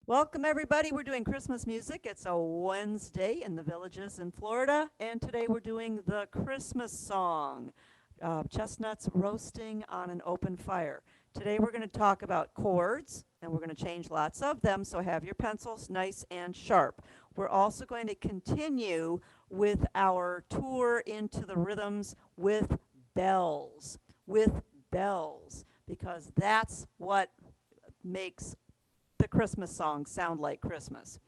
Welcome, everybody. We're doing Christmas music. It's a Wednesday in the villages in Florida, and today we're doing the Christmas song, chestnuts roasting on an open fire. Today we're going to talk about chords, and we're going to change lots of them, so have your pencils nice and sharp. We're also going to continue with our tour into the rhythms bells, with bells, because that's what makes the Christmas songs sound like Christmas.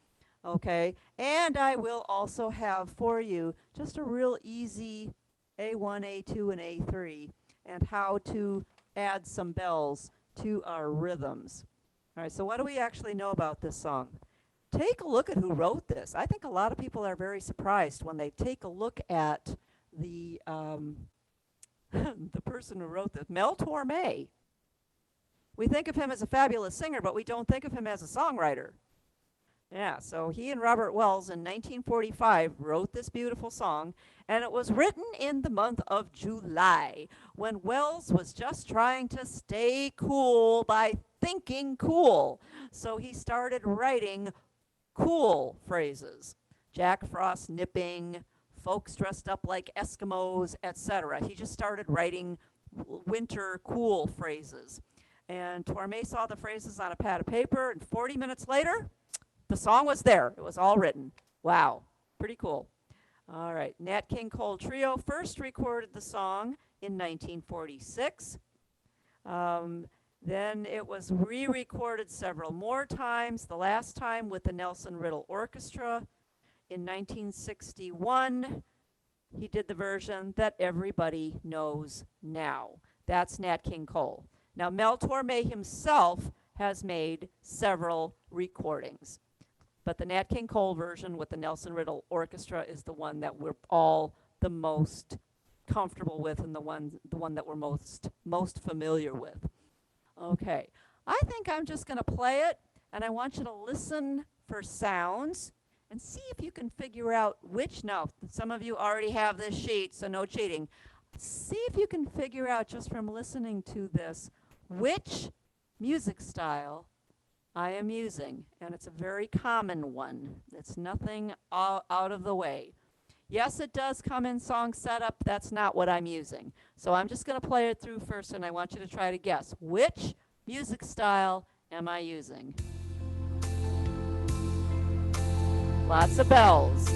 Okay, and I will also have for you just a real easy A1, A2, and A3 and how to add some bells to our rhythms. All right, so what do we actually know about this song? Take a look at who wrote this. I think a lot of people are very surprised when they take a look at the the person who wrote this, Mel Torme. We think of him as a fabulous singer, but we don't think of him as a songwriter. Yeah, so he and Robert Wells in 1945 wrote this beautiful song, and it was written in the month of July when Wells was just trying to stay cool by thinking cool. So he started writing cool phrases. Jack Frost nipping, folks dressed up like Eskimos, etc. He just started writing winter cool phrases. And Torme saw the phrases on a pad of paper, and 40 minutes later, the song was there. It was all written. Wow, pretty cool. All right, Nat King Cole Trio first recorded the song in 1946. Then it was re-recorded several more times, the last time with the Nelson Riddle Orchestra. In 1961, he did the version that everybody knows now. That's Nat King Cole. Now, Mel Torme himself has made several recordings, but the Nat King Cole version with the Nelson Riddle Orchestra is the one that we're all the most comfortable with and the one that we're most familiar with. Okay, I think I'm just going to play it, and I want you to listen for sounds and see if you can figure out which note. Some of you already have this sheet, so no cheating. See if you can figure out just from listening to this which music style I am using, and it's a very common one. It's nothing out of the way. Yes, it does come in song setup. That's not what I'm using. So I'm just going to play it through first, and I want you to try to guess which music style am I using. Lots of bells.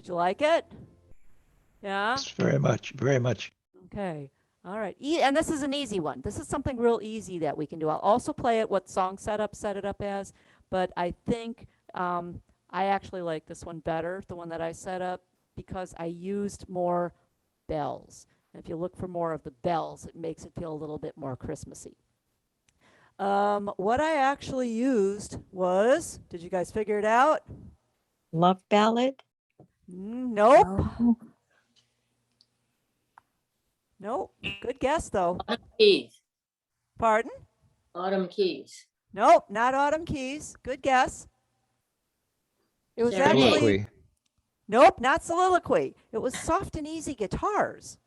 Did you like it? Yeah? Yes, very much, very much. Okay. All right. And this is an easy one. This is something real easy that we can do. I'll also play it what song setup set it up as, but I think I actually like this one better, the one that I set up, because I used more bells. And if you look for more of the bells, it makes it feel a little bit more Christmassy. What I actually used was, did you guys figure it out? Love ballad? Nope. No. Nope. Good guess, though. Autumn Keys. Pardon? Autumn Keys. Nope, not Autumn Keys. Good guess. It was Serenade. actually, Soliloquy. nope, not Soliloquy. It was Soft and Easy Guitars.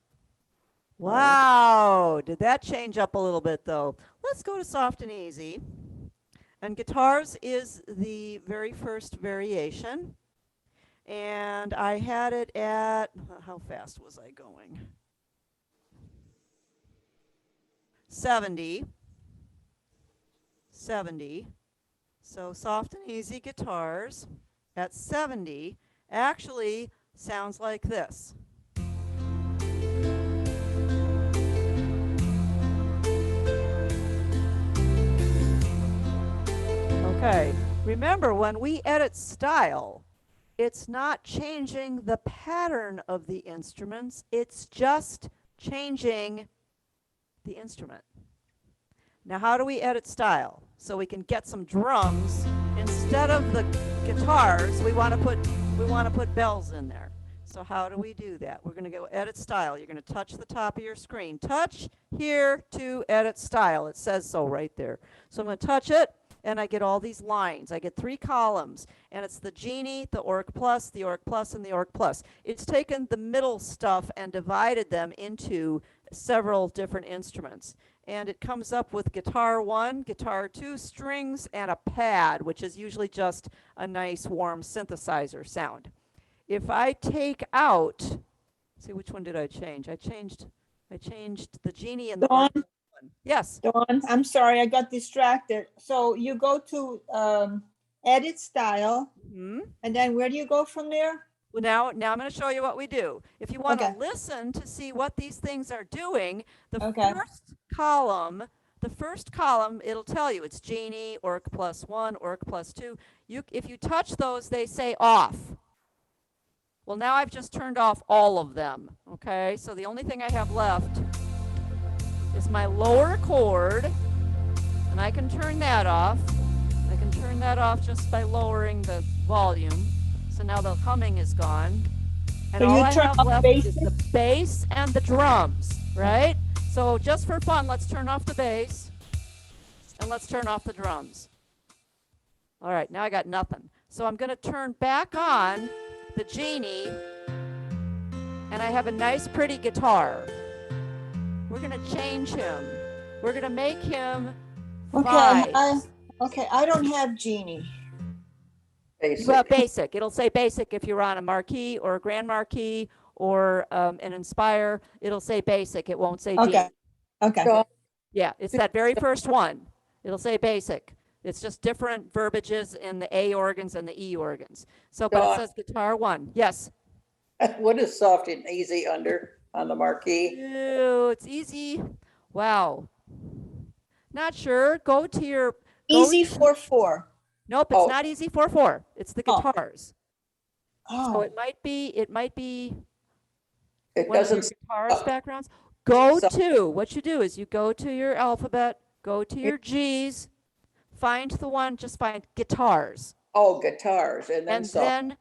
Wow, did that change up a little bit, though? Let's go to Soft and Easy. And Guitars is the very first variation. And I had it at, how fast was I going? 70. 70. So Soft and Easy Guitars at 70 actually sounds like this. Okay, remember when we edit style, it's not changing the pattern of the instruments, it's just changing the instrument. Now, how do we edit style? So we can get some drums instead of the guitars. We want to put bells in there. So how do we do that? We're going to go edit style. You're going to touch the top of your screen. Touch here to edit style. It says so right there. So I'm going to touch it, and I get all these lines. I get 3 columns, and it's the Genie, the Orc Plus, the Orc Plus, and the Orc Plus. It's taken the middle stuff and divided them into several different instruments. And it comes up with guitar 1, guitar 2, strings, and a pad, which is usually just a nice warm synthesizer sound. If I take out, see, which one did I change? I changed the Genie and the Dawn? one. Yes. Dawn, I'm sorry, I got distracted. So you go to edit style, Hmm? and then where do you go from there? Well, now I'm going to show you what we do. If you want to Okay. listen to see what these things are doing, the Okay. first column, it'll tell you it's Genie, Orc plus 1, Orc plus 2. If you touch those, they say off. Well, now I've just turned off all of them, okay? So the only thing I have left is my lower chord, and I can turn that off. I can turn that off just by lowering the volume. So now the humming is gone. And So all you I turn have off left is basic? the bass and the drums, right? So just for fun, let's turn off the bass and let's turn off the drums. All right, now I got nothing. So I'm going to turn back on the Genie, and I have a nice pretty guitar. We're going to change him. We're going to make him Okay, vibes. I don't have Genie. Basic. Well, basic. It'll say basic if you're on a marquee or a grand marquee or an Inspire. It'll say basic. It won't say Okay. Genie. Okay, So, Yeah, it's that very first one. It'll say basic. It's just different verbiages in the A organs and the E organs. So, but it Dawn. says guitar 1. Yes. what is soft and easy under on the marquee? Ew, it's easy. Wow. Not sure. Go to your. easy to- 4/4. Nope, it's Oh. not easy 4/4. It's the Oh. guitars. So Oh, it might be. It one of your doesn't, guitarist backgrounds. Go So- to, what you do is you go to your alphabet, go to your G's, find the one, just find guitars, oh, guitars and then and soft. then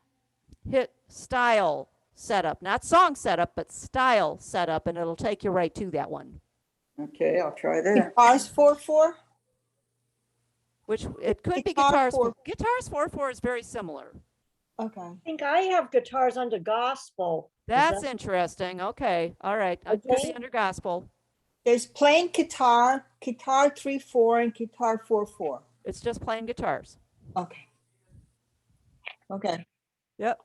hit style setup, not song setup, but style setup, and it'll take you right to that one, Okay, I'll try that. guitars 4/4. which it could be Guitar guitars. 4. Guitars 4/4 is very similar. Okay. I think I have guitars under gospel. Is That's that- interesting. Okay, all right. It could be Okay. under gospel. There's plain guitar, guitar 3/4, and guitar 4/4. It's just plain guitars. Okay. Okay. Yep.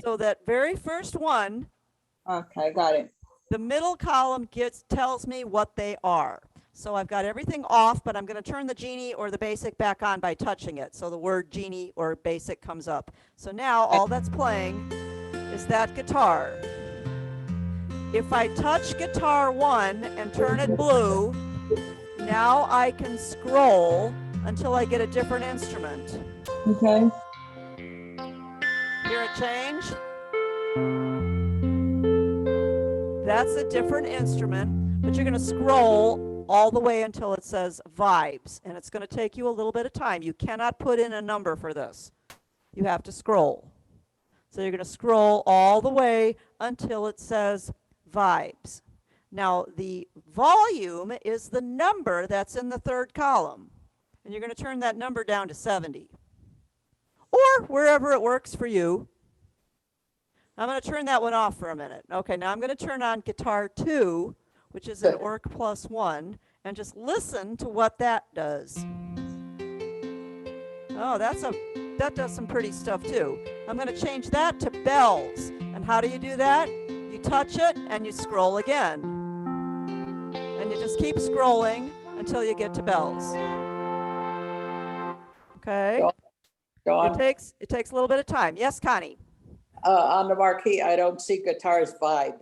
So that very first one, Okay, got it. the middle column tells me what they are. So I've got everything off, but I'm going to turn the genie or the basic back on by touching it. So the word genie or basic comes up. So now all that's playing is that guitar. If I touch guitar 1 and turn it blue, now I can scroll until I get a different instrument. Okay. Hear it change? That's a different instrument, but you're going to scroll all the way until it says vibes, and it's going to take you a little bit of time. You cannot put in a number for this. You have to scroll. So you're going to scroll all the way until it says vibes. Now, the volume is the number that's in the third column, and you're going to turn that number down to 70, or wherever it works for you. I'm going to turn that one off for a minute. Okay, now I'm going to turn on guitar 2, which is an Orc +1, and just listen to what that does. Oh, that does some pretty stuff too. I'm going to change that to bells. And how do you do that? You touch it and you scroll again. And you just keep scrolling until you get to bells. Okay? Dawn, It takes a little bit of time. Yes, Connie? on the marquee, I don't see guitars vibe.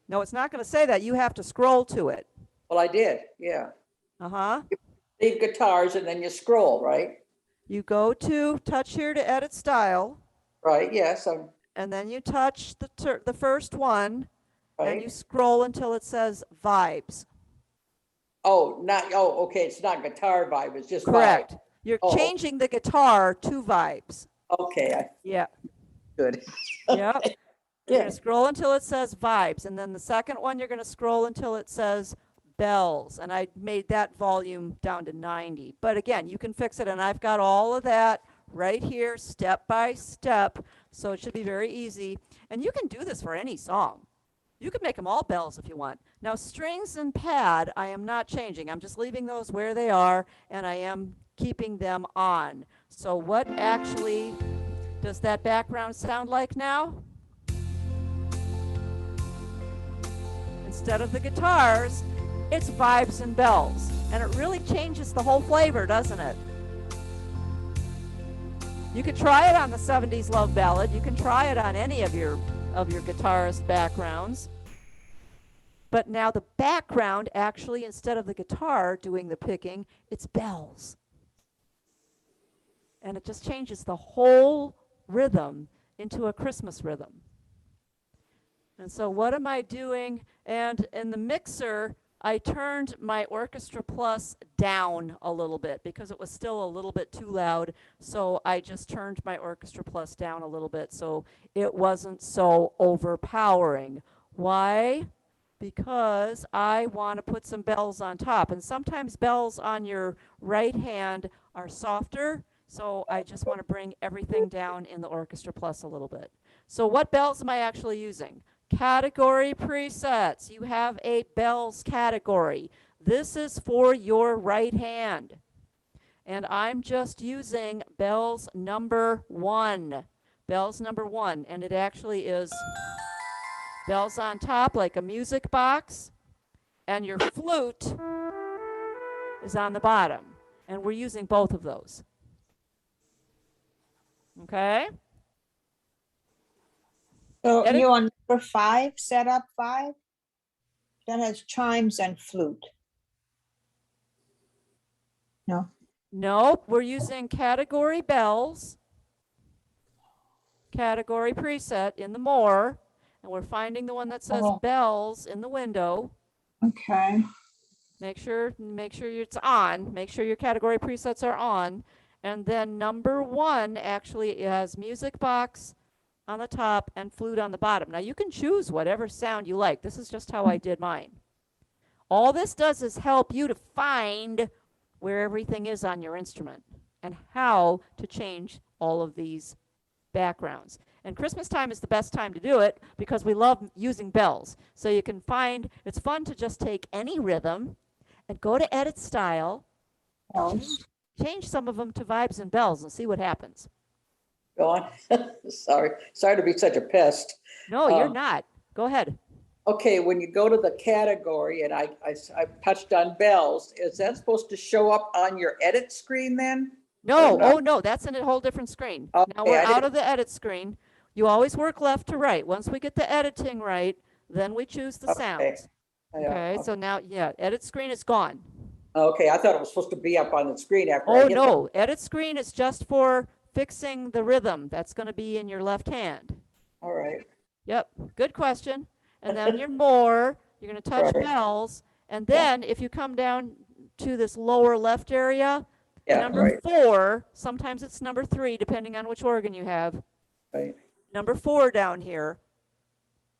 No, it's not going to say that. You have to scroll to it. Well, I did, yeah. Uh-huh. Leave guitars and then you scroll, right? You go to touch here to edit style, Right, yes, and then you touch the first one, and you right. scroll until it says vibes. Oh, okay, it's not guitar vibe, it's just vibe. Correct. You're Oh. changing the guitar to vibes. Okay, Yeah. good. Yeah. You're going Yeah, to scroll until it says vibes. And then the second one, you're going to scroll until it says bells. And I made that volume down to 90. But again, you can fix it. And I've got all of that right here, step by step. So it should be very easy. And you can do this for any song. You can make them all bells if you want. Now, strings and pad, I am not changing. I'm just leaving those where they are, and I am keeping them on. So what actually does that background sound like now? Instead of the guitars, it's vibes and bells. And it really changes the whole flavor, doesn't it? You can try it on the 70s love ballad. You can try it on any of your guitarist backgrounds. But now the background actually, instead of the guitar doing the picking, it's bells. And it just changes the whole rhythm into a Christmas rhythm. And so what am I doing? And in the mixer, I turned my Orchestra Plus down a little bit because it was still a little bit too loud. So I just turned my Orchestra Plus down a little bit so it wasn't so overpowering. Why? Because I want to put some bells on top. And sometimes bells on your right hand are softer. So I just want to bring everything down in the Orchestra Plus a little bit. So what bells am I actually using? Category presets. You have a bells category. This is for your right hand. And I'm just using bells number 1. Bells number 1. And it actually is bells on top like a music box. And your flute is on the bottom. And we're using both of those. Okay? So Edit- you're on number 5, setup 5? That has chimes and flute. No? Nope, we're using category bells, category preset in the more, and we're finding the one that says Oh. bells in the window. Okay. Make sure it's on. Make sure your category presets are on. And then number 1 actually has music box on the top and flute on the bottom. Now you can choose whatever sound you like. This is just how I did mine. All this does is help you to find where everything is on your instrument and how to change all of these backgrounds. And Christmas time is the best time to do it because we love using bells. So you can find, it's fun to just take any rhythm and go to edit style, change some of them to vibes and bells and see what happens. Go on. Sorry to be such a pest. No, you're Um, not. Go ahead. Okay, when you go to the category and I touched on bells, is that supposed to show up on your edit screen then? No, Or not? oh no, that's in a whole different screen. Now Okay, we're I out didn't- of the edit screen. You always work left to right. Once we get the editing right, then we choose the Okay. sounds. Yeah, Okay, so now, yeah, edit screen is gone. Okay, I thought it was supposed to be up on the screen after I Oh hit no, edit screen is just for fixing the rhythm. That's going to be in your left hand. All right. Yep, good question. And then your more, you're going to touch Right. bells. And Yeah. then if you come down to this lower left area, Yeah, number right, 4, sometimes it's number 3, depending on which organ you have. right. Number 4 down here,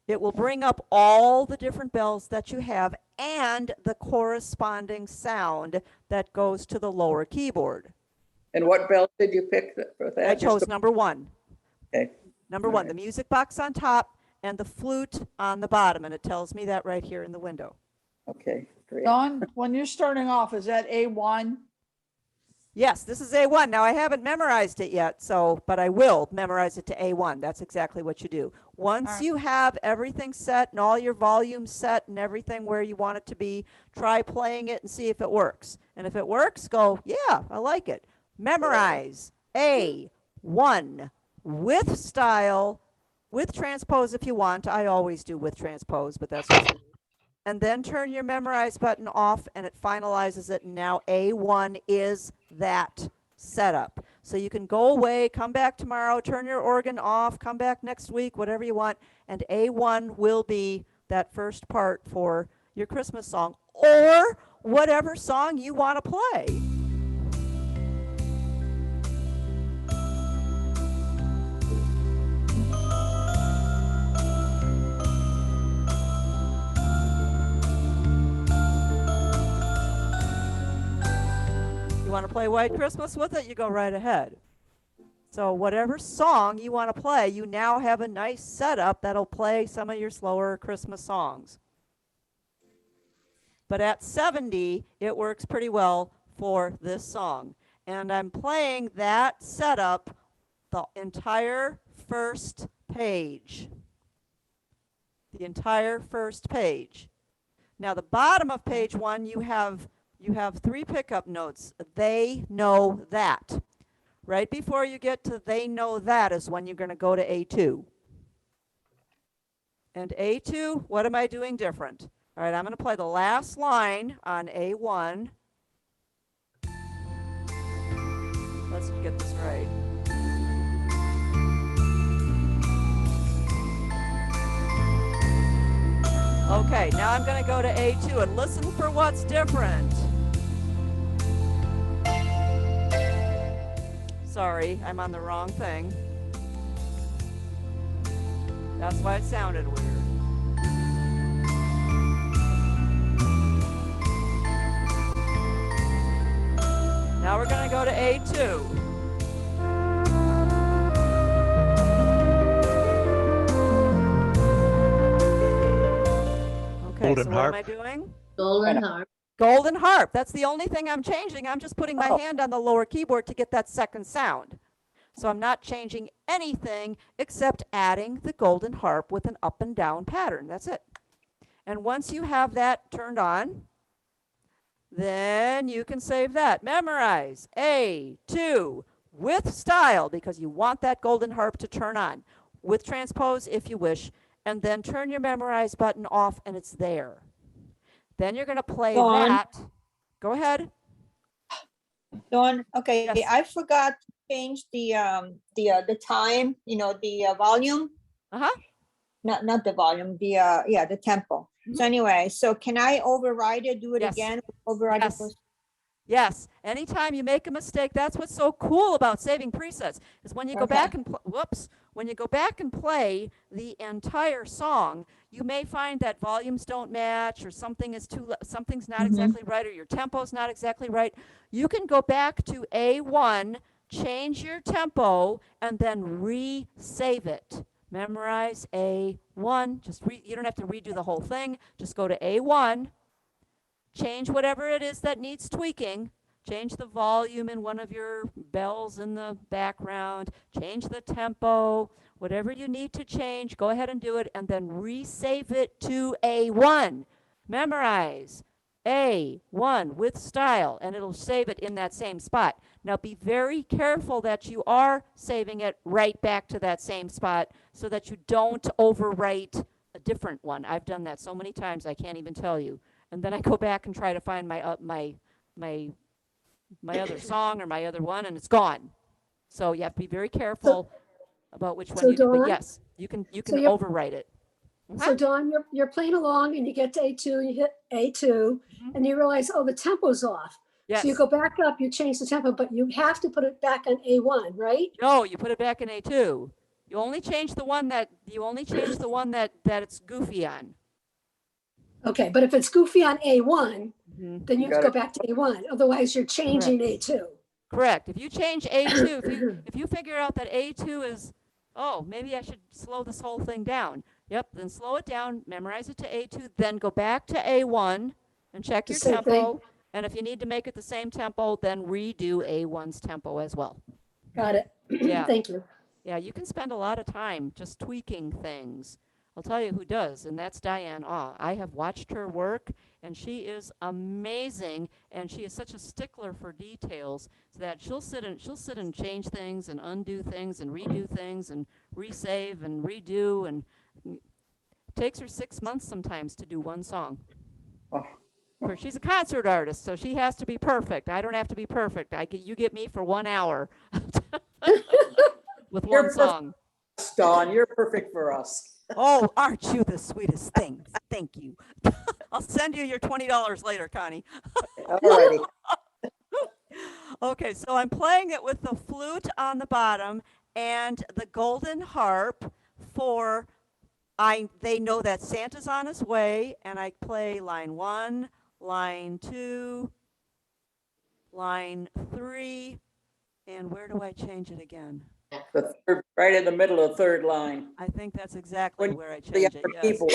it will bring up all the different bells that you have and the corresponding sound that goes to the lower keyboard. And what bells did you pick for that? I Just chose the- number 1. Okay, Number All 1, right. the music box on top and the flute on the bottom, and it tells me that right here in the window. okay, great. Dawn, when you're starting off, is that A1? Yes, this is A1. Now I haven't memorized it yet, but I will memorize it to A1. That's exactly what you do. Once Alright. you have everything set and all your volumes set and everything where you want it to be, try playing it and see if it works. And if it works, go, yeah, I like it. Memorize A1 with style, with transpose if you want. I always do with transpose, but that's just me. And then turn your memorize button off and it finalizes it. And now A1 is that setup. So you can go away, come back tomorrow, turn your organ off, come back next week, whatever you want. And A1 will be that first part for your Christmas song or whatever song you want to play. You want to play White Christmas with it, you go right ahead. So whatever song you want to play, you now have a nice setup that'll play some of your slower Christmas songs. But at 70, it works pretty well for this song. And I'm playing that setup the entire first page. The entire first page. Now the bottom of page 1, you have 3 pickup notes. They know that. Right before you get to they know that is when you're going to go to A2. And A2, what am I doing different? All right, I'm going to play the last line on A1. Let's get this right. Okay, now I'm going to go to A2 and listen for what's different. Sorry, I'm on the wrong thing. That's why it sounded weird. Now we're going to go to A2. Okay, Golden so what am harp. I doing? Golden harp. Golden harp. That's the only thing I'm changing. I'm just putting my Oh. hand on the lower keyboard to get that second sound. So I'm not changing anything except adding the golden harp with an up and down pattern. That's it. And once you have that turned on, then you can save that. Memorize A2 with style because you want that golden harp to turn on. With transpose if you wish. And then turn your memorize button off and it's there. Then you're going to play Dawn. that. Go ahead. Dawn, okay, Yes. I forgot to change the time, the volume, Uh-huh. not the volume, the tempo. So anyway, so can I override it, do it Yes. again? Override it Yes. first? Yes. Anytime you make a mistake, that's what's so cool about saving presets is when you go back and when you go back and play the entire song, you may find that volumes don't match or something is something's not exactly right or your tempo's not exactly right. You can go back to A1, change your tempo and then re-save it. Memorize A1. You don't have to redo the whole thing. Just go to A1. Change whatever it is that needs tweaking. Change the volume in one of your bells in the background. Change the tempo. Whatever you need to change, go ahead and do it, and then resave it to A1. Memorize A1 with style, and it'll save it in that same spot. Now be very careful that you are saving it right back to that same spot so that you don't overwrite a different one. I've done that so many times I can't even tell you. And then I go back and try to find my other song or my other one, and it's gone. So you have to be very careful about which one So you do. But Dawn, yes, you can so you're- overwrite it. so Dawn, you're playing along and you get to A2, you hit A2, and you realize, oh, the tempo's off. Yes. So you go back up, you change the tempo, but you have to put it back on A1, right? No, you put it back in A2. You only change the one that that it's goofy on. Okay, but if it's goofy on A1, Mhm. then you You have to got go back to A1. Otherwise, you're changing A2. Correct. If you change A2, if you figure out that A2 is, oh, maybe I should slow this whole thing down. Yep, then slow it down, memorize it to A2, then go back to A1 and check The your same tempo. And if you need to make it the same tempo, then redo A1's tempo as well. Got it. Yeah. Thank you. Yeah, you can spend a lot of time just tweaking things. I'll tell you who does, and that's Diane Awe. I have watched her work, and she is amazing, and she is such a stickler for details so that she'll sit and change things and undo things and redo things and resave and redo, and it takes her 6 months sometimes to do one song. Oh. She's a concert artist, so she has to be perfect. I don't have to be perfect. You get me for 1 hour with You're one song. Dawn, you're perfect for us. Oh, aren't you the sweetest thing? Thank you. I'll send you your $20 later, Connie. Alrighty. Okay, so I'm playing it with the flute on the bottom and the golden harp for they know that Santa's on his way, and I play line 1, line 2, line 3, and where do I change it again? Right in the middle of the third line. I think that's exactly When where I The change it. upper Yes. keyboard.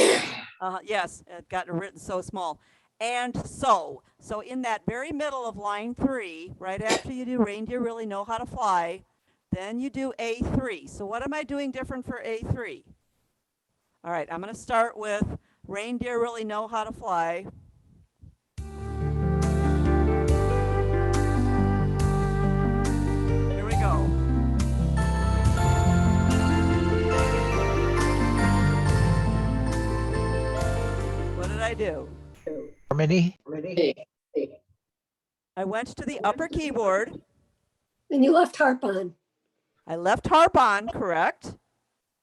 Yes, it got written so small. And so in that very middle of line 3, right after you do Reindeer Really Know How to Fly, then you do A3. So what am I doing different for A3? All right, I'm going to start with Reindeer Really Know How to Fly. Here we go. What did I do? Harmony. I went to the upper keyboard. And you left harp on. I left harp on, correct?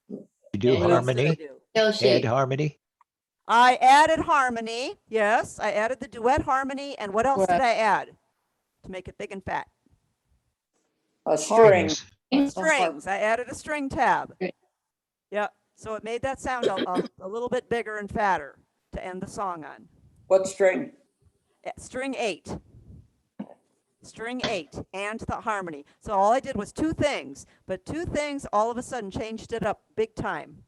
You do What else did I harmony. do? Add harmony. I added harmony. Yes, I added the duet harmony. And what else did I add to make it big and fat? A string. Strings. Strings. I added a string tab. Yep. So it made that sound a little bit bigger and fatter to end the song on. What string? String 8. String 8 and the harmony. So all I did was 2 things, but 2 things all of a sudden changed it up big time.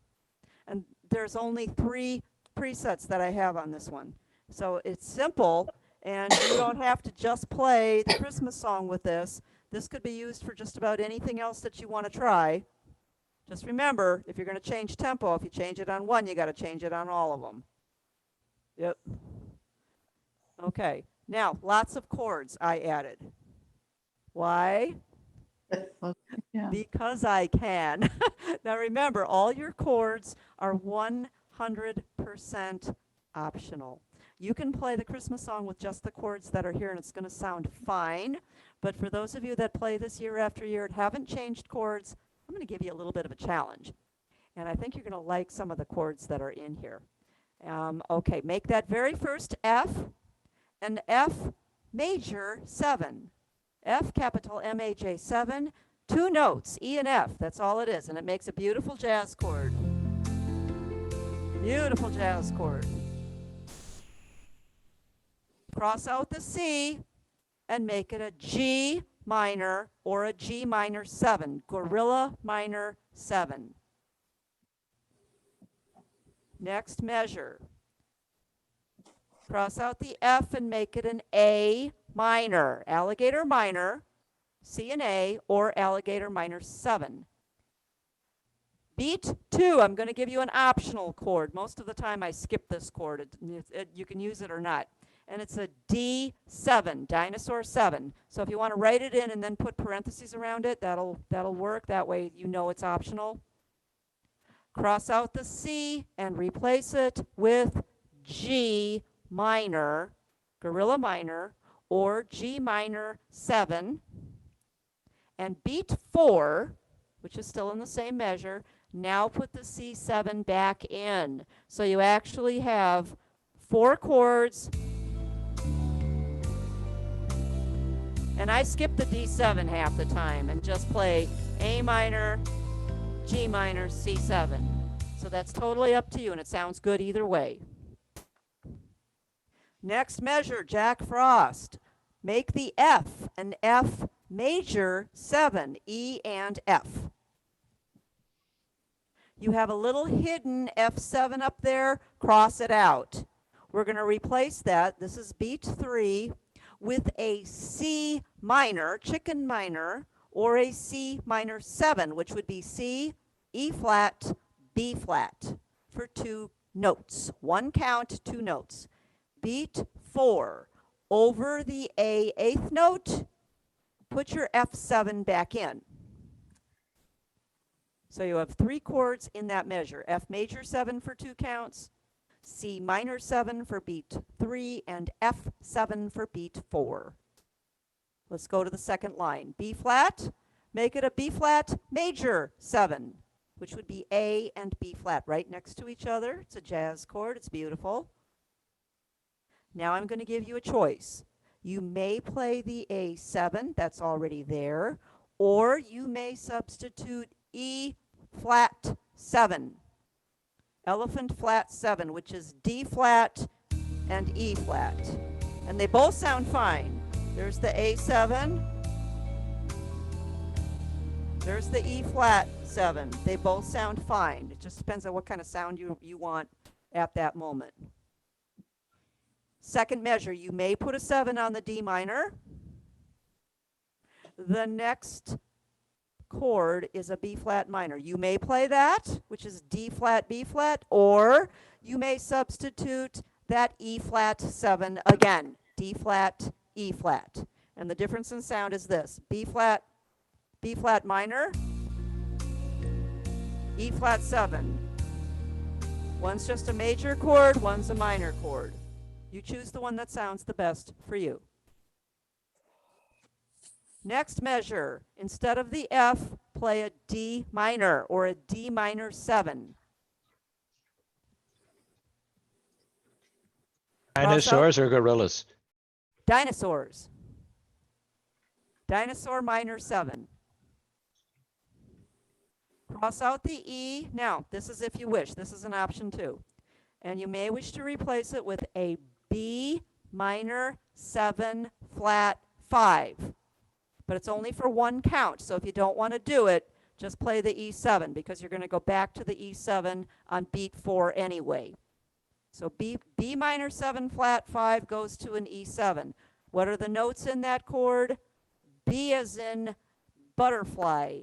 And there's only 3 presets that I have on this one. So it's simple, and you don't have to just play the Christmas song with this. This could be used for just about anything else that you want to try. Just remember, if you're going to change tempo, if you change it on one, you got to change it on all of them. Yep. Okay. Now, lots of chords I added. Why? Yeah. Because I can. Now remember, all your chords are 100% optional. You can play the Christmas song with just the chords that are here and it's going to sound fine. But for those of you that play this year after year and haven't changed chords, I'm going to give you a little bit of a challenge. And I think you're going to like some of the chords that are in here. Okay, make that very first F an F major 7. F capital M-A-J 7. 2 notes, E and F. That's all it is. And it makes a beautiful jazz chord. Beautiful jazz chord. Cross out the C and make it a G minor or a G minor 7. Gorilla minor 7. Next measure. Cross out the F and make it an A minor. Alligator minor, C and A, or alligator minor 7. Beat 2, I'm going to give you an optional chord. Most of the time I skip this chord. You can use it or not. And it's a D7, dinosaur 7. So if you want to write it in and then put parentheses around it, that'll work. That way you know it's optional. Cross out the C and replace it with G minor, gorilla minor, or G minor 7. And beat 4, which is still in the same measure, now put the C7 back in. So you actually have 4 chords. And I skip the D7 half the time and just play A minor, G minor, C7. So that's totally up to you, and it sounds good either way. Next measure, Jack Frost. Make the F an F major 7, E and F. You have a little hidden F7 up there, cross it out. We're going to replace that, this is beat 3, with a C minor, chicken minor, or a C minor 7, which would be C, E flat, B flat, for 2 notes. 1 count, 2 notes. Beat 4, over the A 8th note, put your F7 back in. So you have 3 chords in that measure. F major 7 for 2 counts, C minor 7 for beat 3, and F7 for beat 4. Let's go to the second line. B flat, make it a B flat major 7, which would be A and B flat right next to each other. It's a jazz chord. It's beautiful. Now I'm going to give you a choice. You may play the A7, that's already there, or you may substitute E flat 7, elephant flat 7, which is D flat and E flat. And they both sound fine. There's the A7, there's the E flat 7. They both sound fine. It just depends on what kind of sound you want at that moment. Second measure, you may put a 7 on the D minor. The next chord is a B flat minor. You may play that, which is D flat, B flat, or you may substitute that E flat 7 again, D flat, E flat. And the difference in sound is this: B flat minor, E flat 7. One's just a major chord, one's a minor chord. You choose the one that sounds the best for you. Next measure, instead of the F, play a D minor or a D minor 7. Dinosaurs or gorillas? Dinosaurs. Dinosaur minor 7. Cross out the E. Now, this is if you wish. This is an option too. And you may wish to replace it with a B minor 7 flat 5. But it's only for 1 count. So if you don't want to do it, just play the E7 because you're going to go back to the E7 on beat 4 anyway. So B minor 7 flat 5 goes to an E7. What are the notes in that chord? B as in butterfly,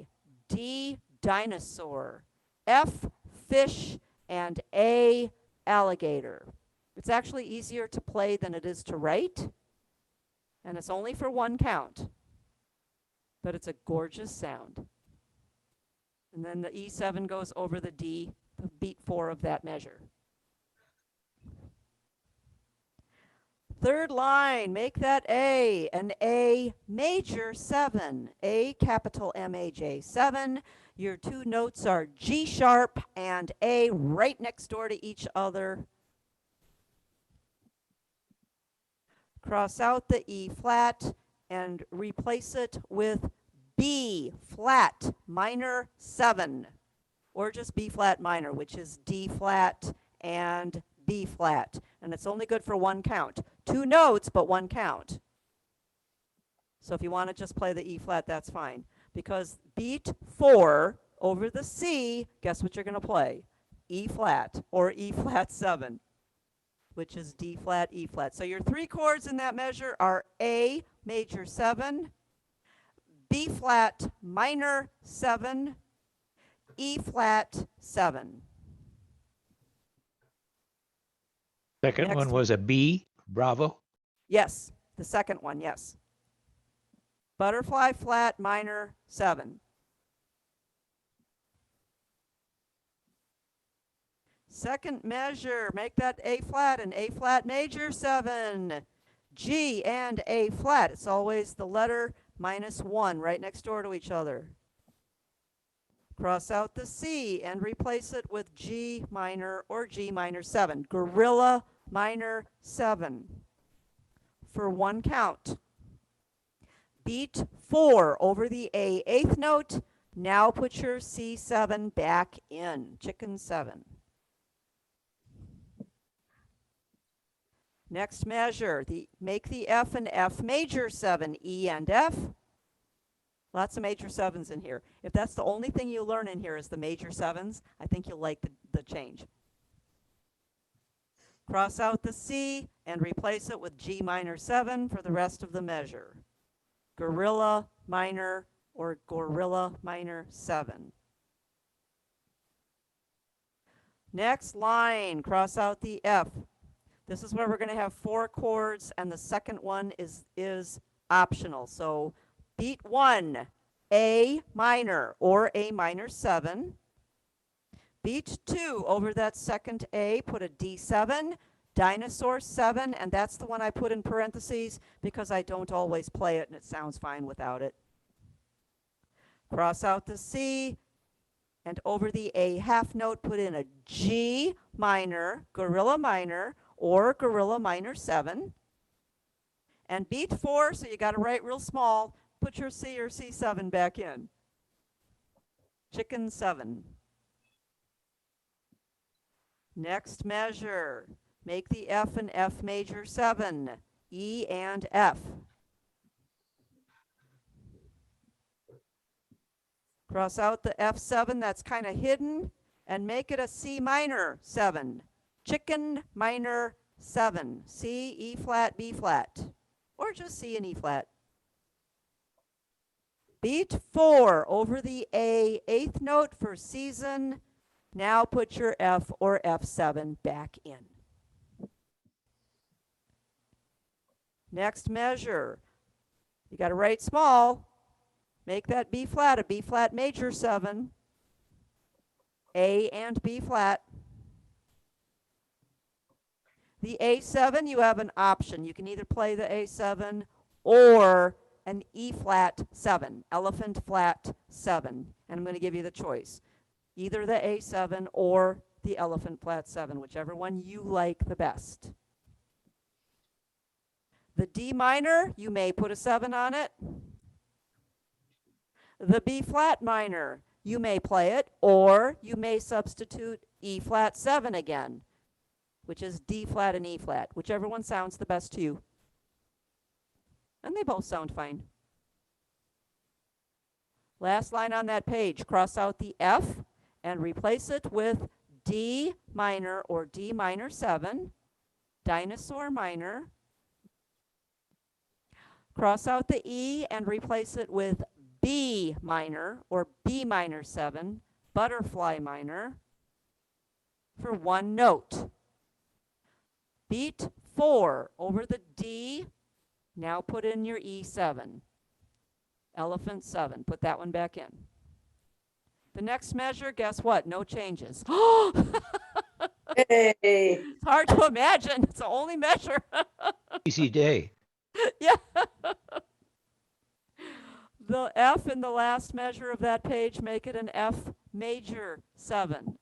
D dinosaur, F fish, and A alligator. It's actually easier to play than it is to write, and it's only for 1 count. But it's a gorgeous sound. And then the E7 goes over the D, the beat 4 of that measure. Third line, make that A, an A major 7, A capital M-A-J 7. Your 2 notes are G sharp and A right next door to each other. Cross out the E flat and replace it with B flat minor 7, or just B flat minor, which is D flat and B flat. And it's only good for 1 count. 2 notes, but 1 count. So if you want to just play the E flat, that's fine. Because beat 4 over the C, guess what you're going to play? E flat or E flat 7, which is D flat, E flat. So your 3 chords in that measure are A major 7, B flat minor 7, E flat 7. Second Next. one was a B, Bravo. Yes, the second one, yes. Butterfly flat minor 7. Second measure, make that A flat and A flat major 7. G and A flat. It's always the letter -1 right next door to each other. Cross out the C and replace it with G minor or G minor 7. Gorilla minor 7 for 1 count. Beat 4 over the A 8th note. Now put your C7 back in. Chicken 7. Next measure, make the F and F major 7, E and F. Lots of major 7s in here. If that's the only thing you learn in here is the major 7s, I think you'll like the change. Cross out the C and replace it with G minor 7 for the rest of the measure. Gorilla minor or gorilla minor 7. Next line, cross out the F. This is where we're going to have 4 chords, and the second one is optional. So beat 1, A minor or A minor 7. Beat 2 over that second A, put a D7, dinosaur 7, and that's the one I put in parentheses because I don't always play it and it sounds fine without it. Cross out the C, and over the A half note, put in a G minor, gorilla minor, or gorilla minor 7. And beat 4, so you got to write real small, put your C or C7 back in. Chicken 7. Next measure, make the F and F major 7, E and F. Cross out the F7 that's kind of hidden and make it a C minor 7. Chicken minor 7. C, E flat, B flat. Or just C and E flat. Beat 4 over the A 8th note for season. Now put your F or F7 back in. Next measure. You got to write small. Make that B flat a B flat major 7. A and B flat. The A7, you have an option. You can either play the A7 or an E flat 7, elephant flat 7. And I'm going to give you the choice. Either the A7 or the elephant flat 7, whichever one you like the best. The D minor, you may put a 7 on it. The B flat minor, you may play it, or you may substitute E flat 7 again, which is D flat and E flat, whichever one sounds the best to you. And they both sound fine. Last line on that page, cross out the F and replace it with D minor or D minor 7, dinosaur minor. Cross out the E and replace it with B minor or B minor 7, butterfly minor, for 1 note. Beat 4 over the D. Now put in your E7. Elephant 7. Put that one back in. The next measure, guess what? No changes. Hey, It's hard to imagine. It's the only measure. Easy day. Yeah. The F in the last measure of that page, make it an F major 7.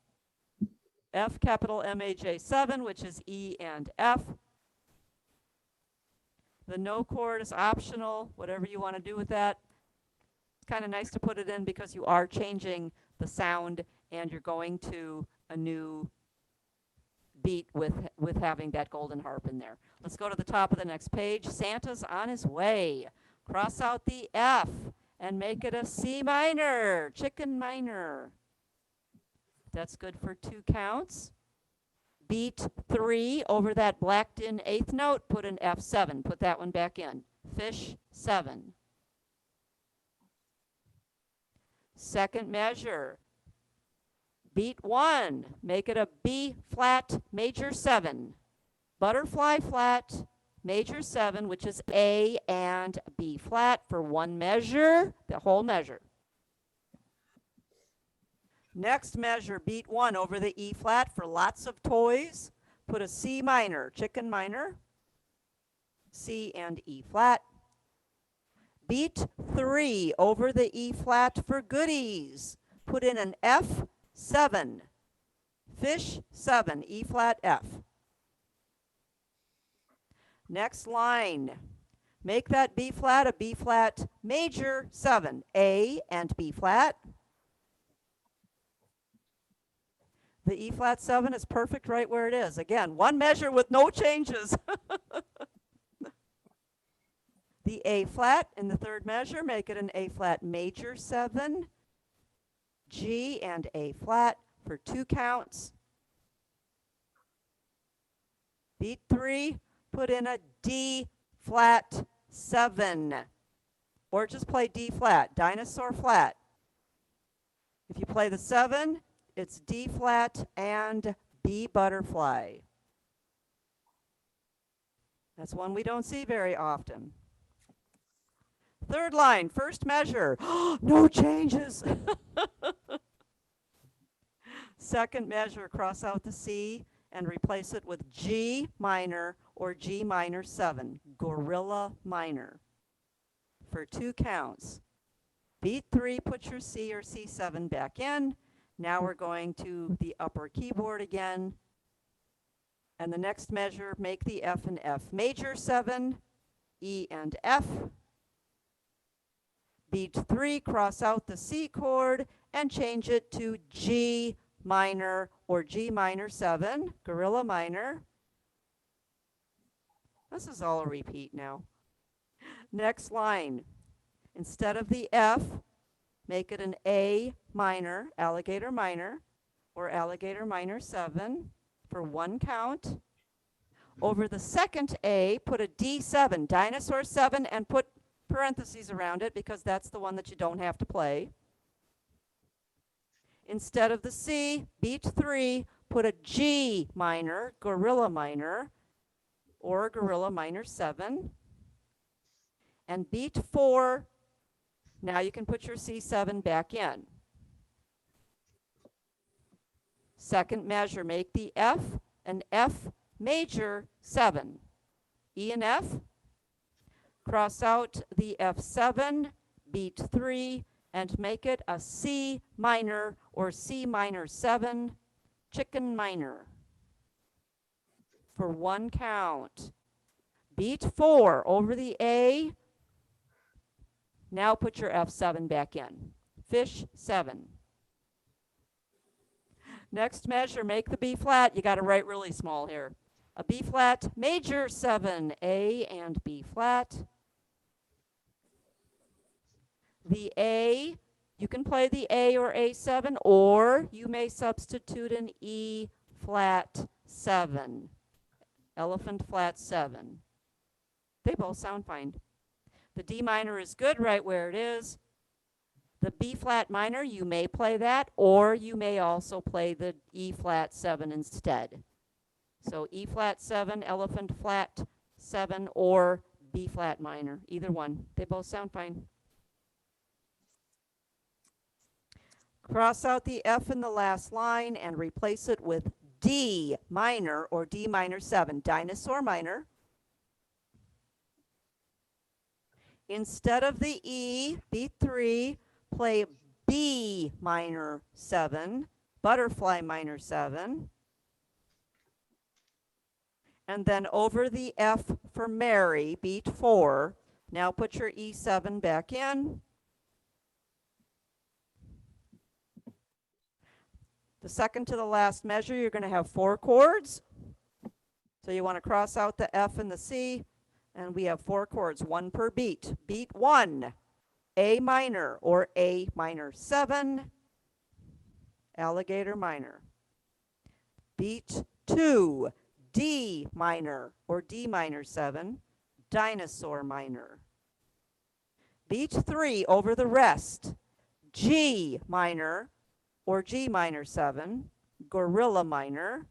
F capital MAJ 7, which is E and F. The no chord is optional, whatever you want to do with that. It's kind of nice to put it in because you are changing the sound and you're going to a new beat with having that golden harp in there. Let's go to the top of the next page. Santa's on his way. Cross out the F and make it a C minor, chicken minor. That's good for 2 counts. Beat 3 over that blacked in 8th note, put an F7, put that one back in. Fish 7. Second measure, Beat 1, make it a B flat major 7. Butterfly flat major 7, which is A and B flat for one measure, the whole measure. Next measure, beat 1 over the E flat for lots of toys. Put a C minor, chicken minor, C and E flat. Beat 3 over the E flat for goodies. Put in an F7, fish 7, E flat F. Next line, make that B flat a B flat major 7, A and B flat. The E flat 7 is perfect right where it is. Again, one measure with no changes. The A flat in the third measure, make it an A flat major 7, G and A flat for 2 counts. Beat 3, put in a D flat 7, or just play D flat, dinosaur flat. If you play the 7, it's D flat and B butterfly. That's one we don't see very often. Third line, first measure, no changes. Second measure, cross out the C and replace it with G minor or G minor 7, gorilla minor, for 2 counts. Beat 3, put your C or C7 back in. Now we're going to the upper keyboard again. And the next measure, make the F and F major 7, E and F. Beat 3, cross out the C chord and change it to G minor or G minor 7, gorilla minor. This is all a repeat now. Next line, instead of the F, make it an A minor, alligator minor, or alligator minor 7 for 1 count. Over the second A, put a D7, dinosaur 7, and put parentheses around it because that's the one that you don't have to play. Instead of the C, beat 3, put a G minor, gorilla minor, or gorilla minor 7. And beat 4, now you can put your C7 back in. Second measure, make the F an F major 7, E and F. Cross out the F7, beat 3, and make it a C minor or C minor 7, chicken minor, for 1 count. Beat 4 over the A. Now put your F7 back in. Fish 7. Next measure, make the B flat. You got to write really small here. A B flat major 7, A and B flat. The A, you can play the A or A7, or you may substitute an E flat 7, elephant flat 7. They both sound fine. The D minor is good right where it is. The B flat minor, you may play that, or you may also play the E flat 7 instead. So E flat 7, elephant flat 7, or B flat minor, either one. They both sound fine. Cross out the F in the last line and replace it with D minor or D minor 7, dinosaur minor. Instead of the E, beat 3, play B minor 7, butterfly minor 7. And then over the F for Mary, beat 4. Now put your E7 back in. The second to the last measure, you're going to have 4 chords. So you want to cross out the F and the C, and we have 4 chords, 1 per beat. Beat 1, A minor or A minor 7, alligator minor. Beat 2, D minor or D minor 7, dinosaur minor. Beat 3 over the rest, G minor or G minor 7, gorilla minor,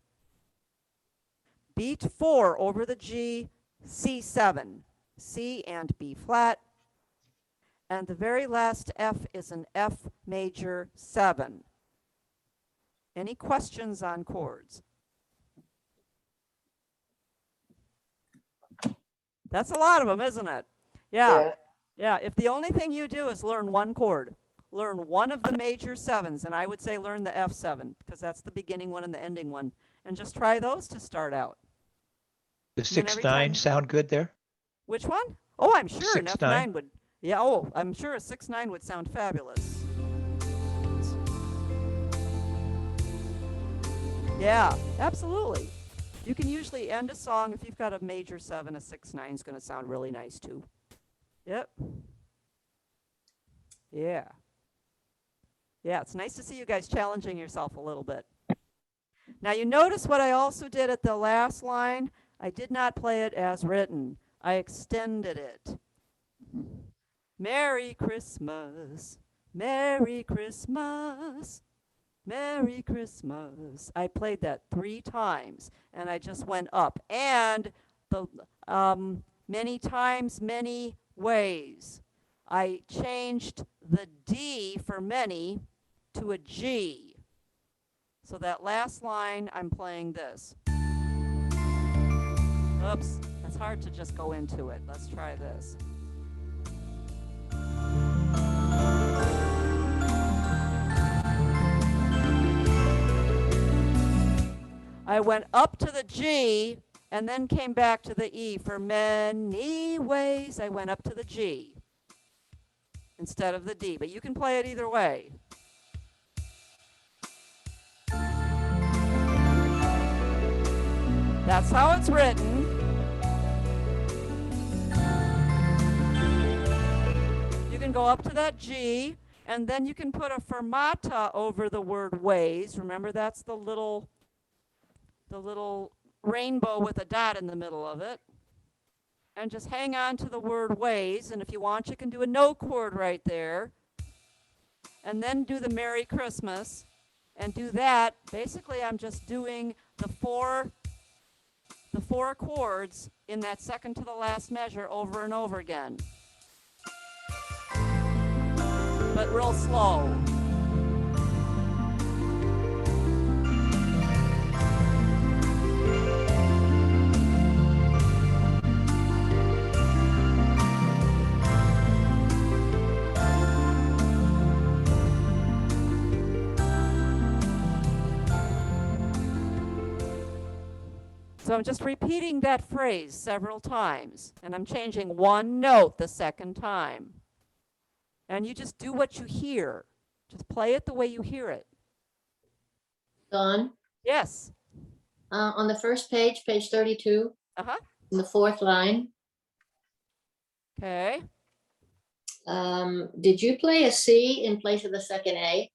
beat 4 over the G, C7, C and B flat, and the very last F is an F major 7. Any questions on chords? That's a lot of them, isn't it? Yeah. Yeah, if the only thing you do is learn one chord, learn one of the major 7s, and I would say learn the F7, because that's the beginning one and the ending one, and just try those to start out. The And then 6 every 9 time- sound good there? Which one? Oh, I'm sure an 6 F9 9. would, yeah, oh, I'm sure a 6-9 would sound fabulous. Yeah, absolutely. You can usually end a song, if you've got a major 7, a 6-9 is going to sound really nice too. Yep. Yeah. Yeah, it's nice to see you guys challenging yourself a little bit. Now you notice what I also did at the last line? I did not play it as written. I extended it. Merry Christmas, Merry Christmas, Merry Christmas. I played that 3 times, and I just went up. And the many times, many ways. I changed the D for many to a G. So that last line, I'm playing this. Oops, that's hard to just go into it. Let's try this. I went up to the G and then came back to the E. For many ways, I went up to the G instead of the D. But you can play it either way. That's how it's written. You can go up to that G, and then you can put a fermata over the word ways. Remember, that's the little rainbow with a dot in the middle of it. And just hang on to the word ways, and if you want, you can do a no chord right there. And then do the Merry Christmas, and do that. Basically, I'm just doing the four chords in that second to the last measure over and over again. But real slow. So I'm just repeating that phrase several times, and I'm changing one note the second time. And you just do what you hear. Just play it the way you hear it. Dawn, Yes. on the first page, page 32, Uh-huh. in the 4th line, Okay. did you play a C in place of the second A?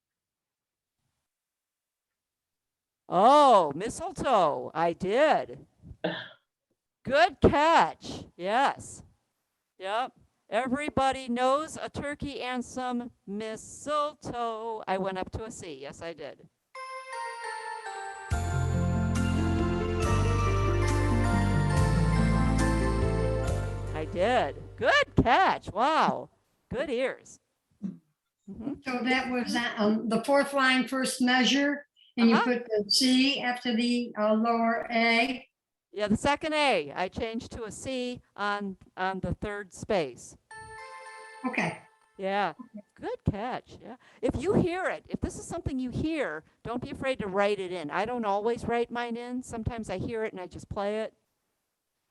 Oh, mistletoe. I did. Good catch. Yes. Yep. Everybody knows a turkey and some mistletoe. I went up to a C. Yes, I did. I did. Good catch. Wow. Good ears. Mhm. So that was the 4th line, first measure, and you Uh-huh. put the C after the lower A. Yeah, the second A. I changed to a C on the third space. Okay. Yeah. Good catch. Yeah. If you hear it, if this is something you hear, don't be afraid to write it in. I don't always write mine in. Sometimes I hear it and I just play it.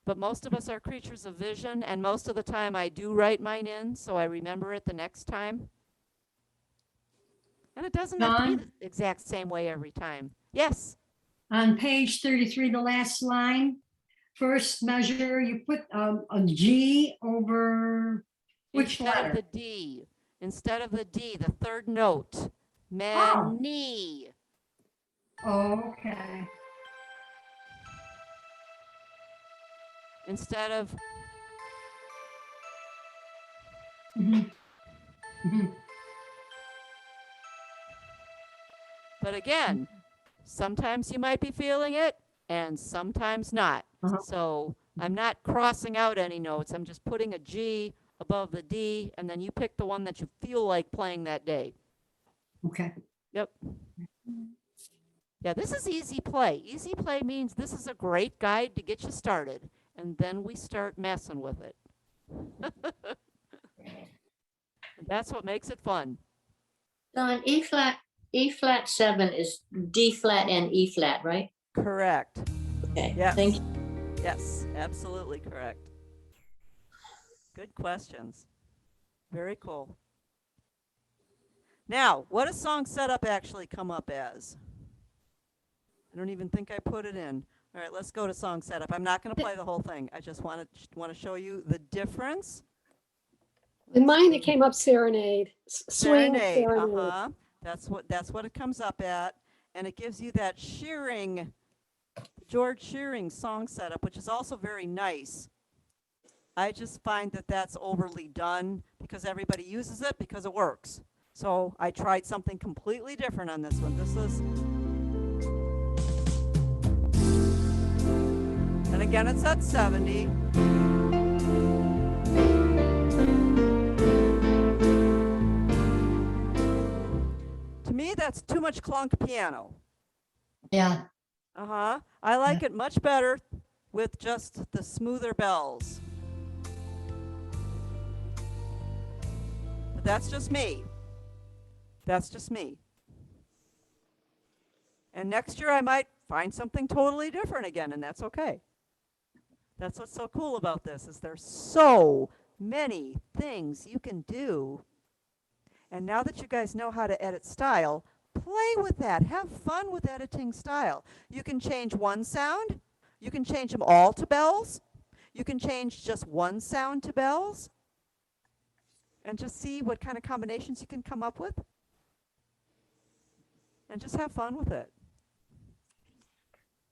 But most of us are creatures of vision, and most of the time I do write mine in, so I remember it the next time. And it doesn't have to be Dawn? the exact same way every time. Yes. On page 33, the last line, first measure, you put a G over which Instead of letter? the D. Instead of the D, the third note. Oh. Many. Okay. Instead of Mhm. Mhm. But again, sometimes you might be feeling it and sometimes not. Uh-huh. So I'm not crossing out any notes. I'm just putting a G above the D, and then you pick the one that you feel like playing that day. Okay. Yep. Yeah, this is easy play. Easy play means this is a great guide to get you started, and then we start messing with it. And that's what makes it fun. Don, E flat 7 is D flat and E flat, right? Correct. Okay, Yes. thank you. Yes, absolutely correct. Good questions. Very cool. Now, what does song setup actually come up as? I don't even think I put it in. All right, let's go to song setup. I'm not going to play the whole thing. I just want to show you the difference. In mine, it came up serenade, swing Serenade. serenade. Uh-huh. That's what it comes up at, and it gives you that George Shearing song setup, which is also very nice. I just find that that's overly done because everybody uses it because it works. So I tried something completely different on this one. This is, and again, it's at 70. To me, that's too much clunk piano. Yeah. Uh-huh. I like it much better with just the smoother bells. But that's just me. That's just me. And next year I might find something totally different again, and that's okay. That's what's so cool about this, is there's so many things you can do. And now that you guys know how to edit style, play with that. Have fun with editing style. You can change one sound. You can change them all to bells. You can change just one sound to bells. And just see what kind of combinations you can come up with. And just have fun with it.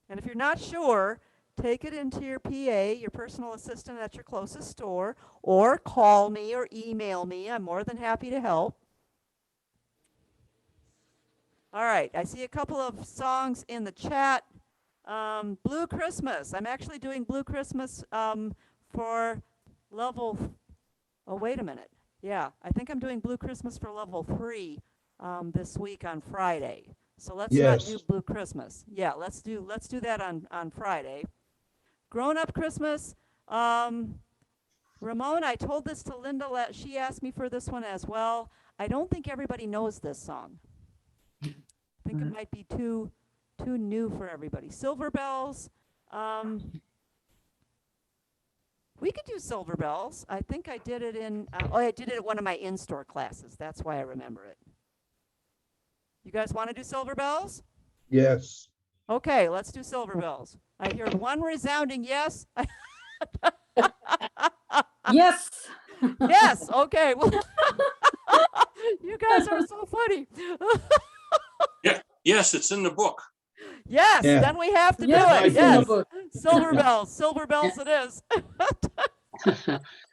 And if you're not sure, take it into your PA, your personal assistant at your closest store, or call me or email me. I'm more than happy to help. All right, I see a couple of songs in the chat. Blue Christmas. I'm actually doing Blue Christmas for level, oh, wait a minute. Yeah, I think I'm doing Blue Christmas for level 3 this week on Friday. So let's not do Blue Christmas. Yeah, let's do that on Friday. Grown Up Christmas. Ramon, I told this to Linda. She asked me for this one as well. I don't think everybody knows this song. I think it might be too new for everybody. Silver Bells. We could do Silver Bells. I think I did it in, I did it at one of my in-store classes. That's why I remember it. You guys want to do Silver Bells? Yes. Okay, let's do Silver Bells. I hear one resounding yes. Yes. Yes, okay. Well, you guys are so funny. Yes, it's in the book. Yes, Yeah. then we have to do Yes, it. it's in the Yes, book. Silver Bells it is.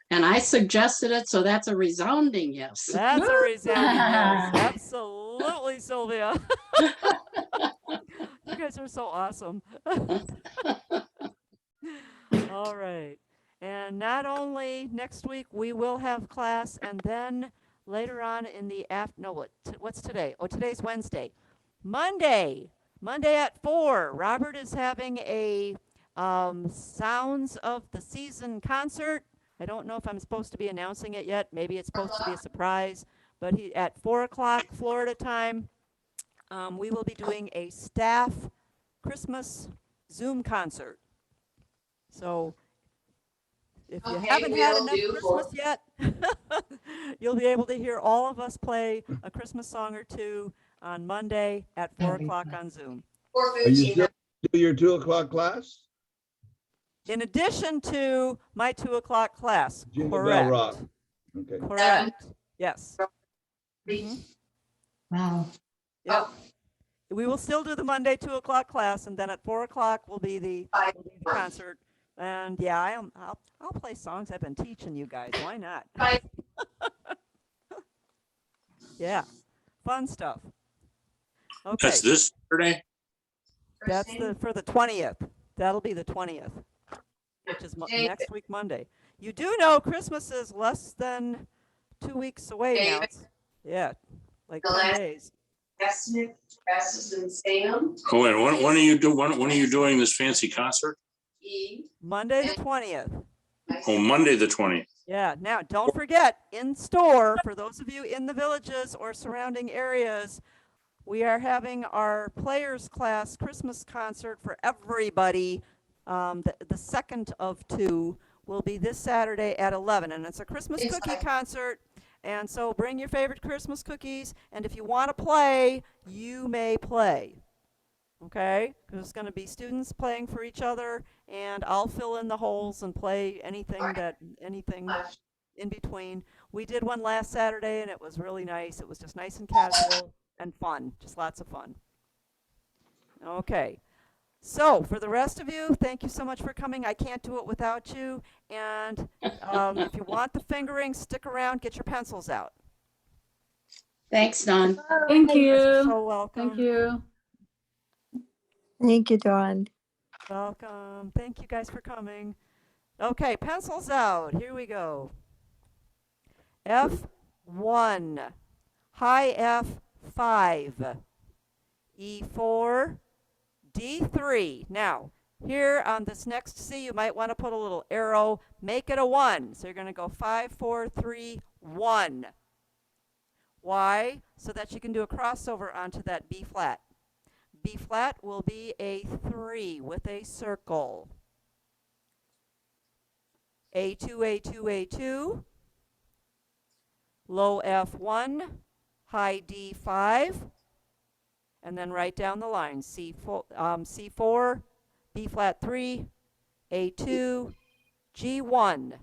And I suggested it, so that's a resounding yes. That's a resounding yes. Absolutely, Sylvia. You guys are so awesome. All right. And not only next week we will have class, and then later on in the what's today? Oh, today's Wednesday. Monday at 4, Robert is having a Sounds of the Season concert. I don't know if I'm supposed to be announcing it yet. Maybe it's supposed to be a surprise. But at 4 o'clock Florida time, we will be doing a staff Christmas Zoom concert. So if you haven't had enough Christmas yet, you'll be able to hear all of us play a Christmas song or two on Monday at 4 o'clock on Zoom. Are you still do your 2 o'clock class? In addition to my 2 o'clock class. Jingle Bell Correct. Rock. Okay. Correct. Yes. Mhm. Wow. Yep. We will still do the Monday 2 o'clock class, and then at 4 o'clock will be the concert. And yeah, I'll play songs I've been teaching you guys. Why not? Yeah, fun stuff. Okay, That's this Saturday? that's for the 20th. That'll be the 20th, which is next week, Monday. You do know Christmas is less than 2 weeks away now. Yeah, like 10 days. Oh, and when are you doing this fancy concert? Monday the 20th. Oh, Monday, the 20th. Yeah, now don't forget, in store, for those of you in the villages or surrounding areas, we are having our Players Class Christmas concert for everybody. The second of two will be this Saturday at 11, and it's a Christmas cookie concert. And so bring your favorite Christmas cookies, and if you want to play, you may play. Okay? Because it's going to be students playing for each other, and I'll fill in the holes and play anything in between. We did one last Saturday, and it was really nice. It was just nice and casual and fun, just lots of fun. Okay. So for the rest of you, thank you so much for coming. I can't do it without you. And if you want the fingering, stick around, get your pencils out. Thanks, Dawn. Thank You're you. so welcome. Thank you. Thank you, Dawn. Welcome. Thank you guys for coming. Okay, pencils out. Here we go. F1, high F5, E4, D3. Now, here on this next C, you might want to put a little arrow, make it a 1. So you're going to go 5, 4, 3, 1. Why? So that you can do a crossover onto that B flat. B flat will be a 3 with a circle. A2, A2, A2. Low F1, high D5. And then right down the line, C4, B flat 3, A2, G1.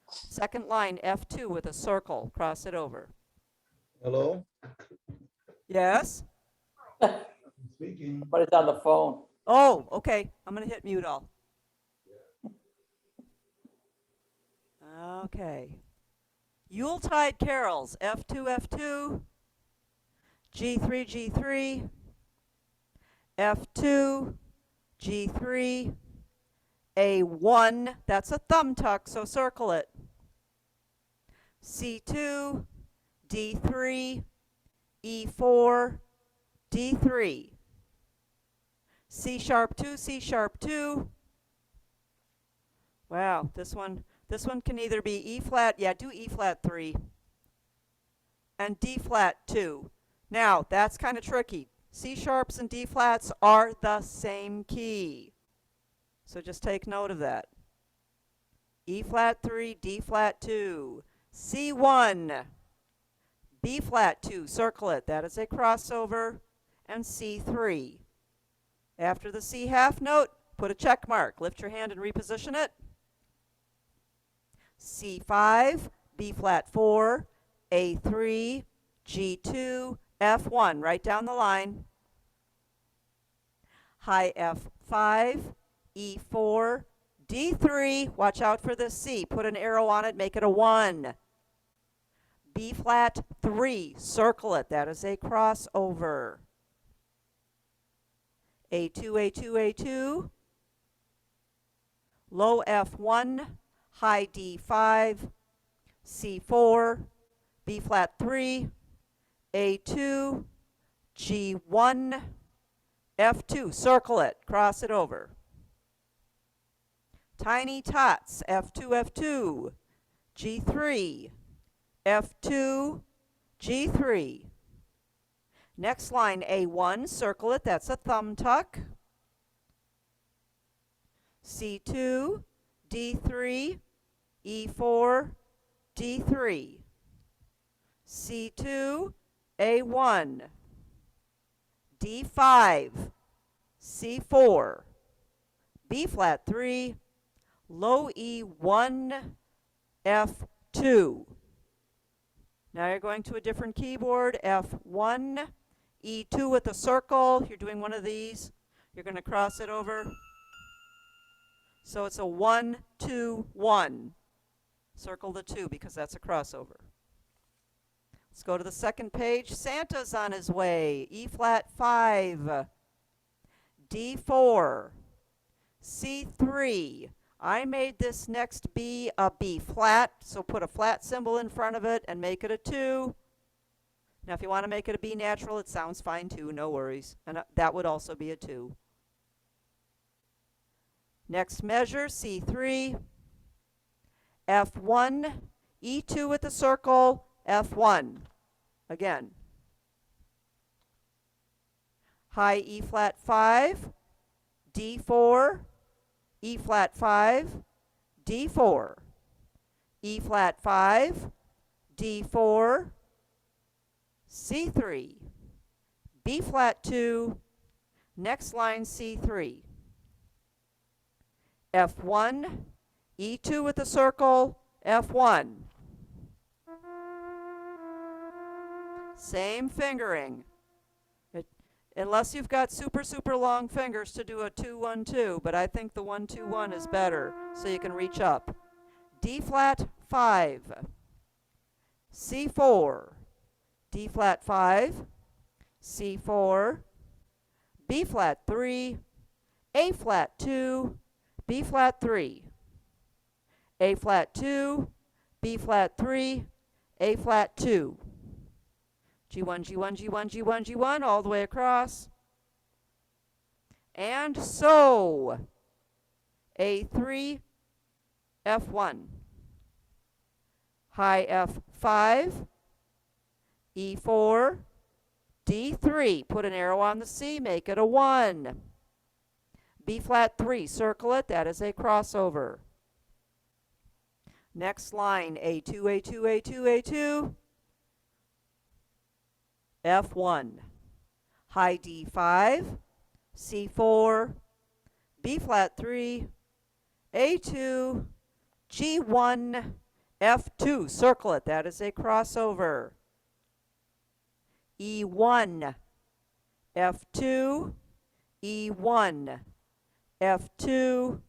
Second line, F2 with a circle, cross it over. Hello? Yes? Speaking. But it's on the phone. Oh, okay. I'm going to hit mute all. Okay. Yuletide carols, F2, F2, G3, G3, F2, G3, A1, that's a thumb tuck, so circle it. C2, D3, E4, D3. C sharp 2, C sharp 2. Wow, this one can either be E flat, yeah, do E flat 3, and D flat 2. Now, that's kind of tricky. C sharps and D flats are the same key. So just take note of that. E flat 3, D flat 2. C1, B flat 2, circle it. That is a crossover. And C3. After the C half note, put a check mark. Lift your hand and reposition it. C5, B flat 4, A3, G2, F1, right down the line. High F5, E4, D3, watch out for the C. Put an arrow on it, make it a 1. B flat 3, circle it. That is a crossover. A2, A2, A2. Low F1, high D5, C4, B flat 3, A2, G1, F2, circle it, cross it over. Tiny tots, F2, F2, G3, F2, G3. Next line, A1, circle it, that's a thumb tuck. C2, D3, E4, D3. C2, A1, D5, C4, B flat 3, low E1, F2. Now you're going to a different keyboard, F1, E2 with a circle. You're doing one of these. You're going to cross it over. So it's a 1, 2, 1. Circle the 2 because that's a crossover. Let's go to the second page. Santa's on his way. E flat 5, D4, C3. I made this next B a B flat, so put a flat symbol in front of it and make it a 2. Now if you want to make it a B natural, it sounds fine too, no worries. And that would also be a 2. Next measure, C3, F1, E2 with the circle, F1. Again. High E flat 5, D4, E flat 5, D4, E flat 5, D4, C3, B flat 2, next line C3, F1, E2 with the circle, F1. Same fingering. Unless you've got super, super long fingers to do a 2-1-2, but I think the 1-2-1 is better, so you can reach up. D flat 5, C4, D flat 5, C4, B flat 3, A flat 2, B flat 3, A flat 2, B flat 3, A flat 2. G1, G1, G1, G1, G1, all the way across. And so, A3, F1. High F5, E4, D3. Put an arrow on the C, make it a 1. B flat 3, circle it, that is a crossover. Next line, A2, A2, A2, A2. F1, high D5, C4, B flat 3, A2, G1, F2, circle it, that is a crossover. E1, F2, E1, F2,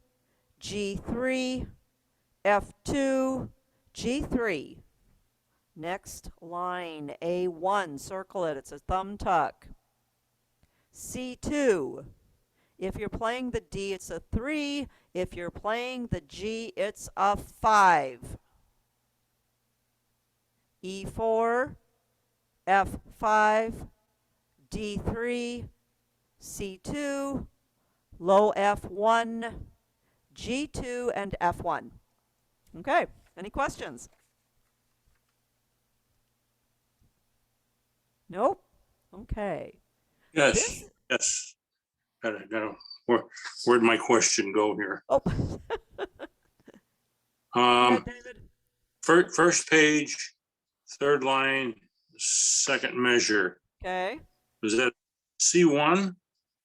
G3, F2, G3. Next line, A1, circle it, it's a thumb tuck. C2, if you're playing the D, it's a 3. If you're playing the G, it's a 5. E4, F5, D3, C2, low F1, G2, and F1. Okay, any questions? Nope. Okay. Yes, yes. Where'd my question go here? Oh. David. First page, third line, second measure. Okay. Is that C1?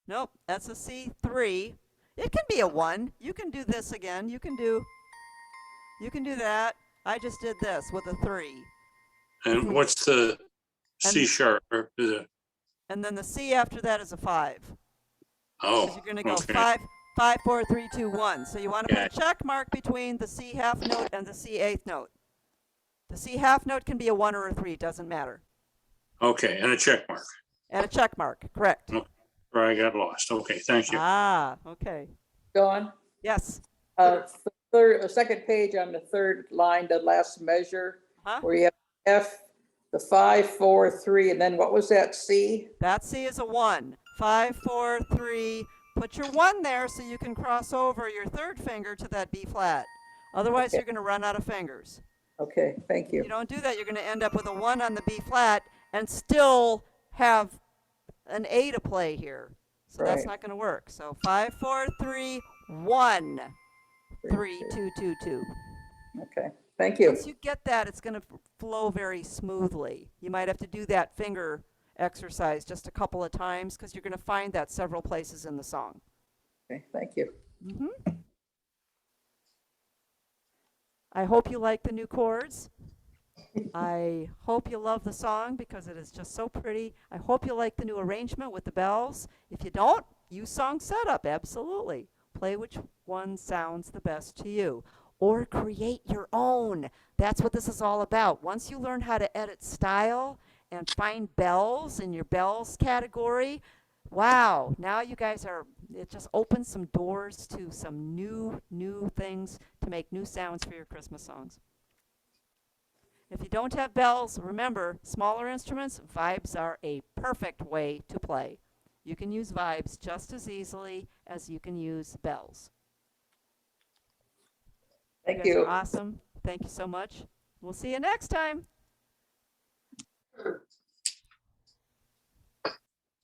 Nope, that's a C3. It can be a 1. You can do this again. You can do that. I just did this with a 3. And what's the C sharp? Or is it? And then the C after that is a 5. Oh, you're going to go okay. 5, 5, 4, 3, 2, 1. So you want to Yeah. put a check mark between the C half note and the C eighth note. The C half note can be a 1 or a 3. It doesn't matter. Okay, and a check mark. And a check mark, correct. Or I got lost. Okay, thank you. Ah, okay. Dawn, Yes. second page on the third line, the last measure, Huh? where you have F, the 5, 4, 3, and then what was that, C? That C is a 1. 5, 4, 3. Put your 1 there so you can cross over your third finger to that B flat. Otherwise, Okay. you're going to run out of fingers. Okay, thank If you. you don't do that, you're going to end up with a 1 on the B flat and still have an A to play here. So that's Right. not going to work. So 5, 4, 3, 1, 3, 2, 2, 2. Okay, thank you. Once you get that, it's going to flow very smoothly. You might have to do that finger exercise just a couple of times because you're going to find that several places in the song. Okay, thank you. I hope you like the new chords. I hope you love the song because it is just so pretty. I hope you like the new arrangement with the bells. If you don't, use song setup, absolutely. Play which one sounds the best to you. or create your own. That's what this is all about. Once you learn how to edit style and find bells in your bells category, wow, now you guys are, it just opens some doors to some new things to make new sounds for your Christmas songs. If you don't have bells, remember, smaller instruments, vibes are a perfect way to play. You can use vibes just as easily as you can use bells. Thank You guys are you. awesome. Thank you so much. We'll see you next time.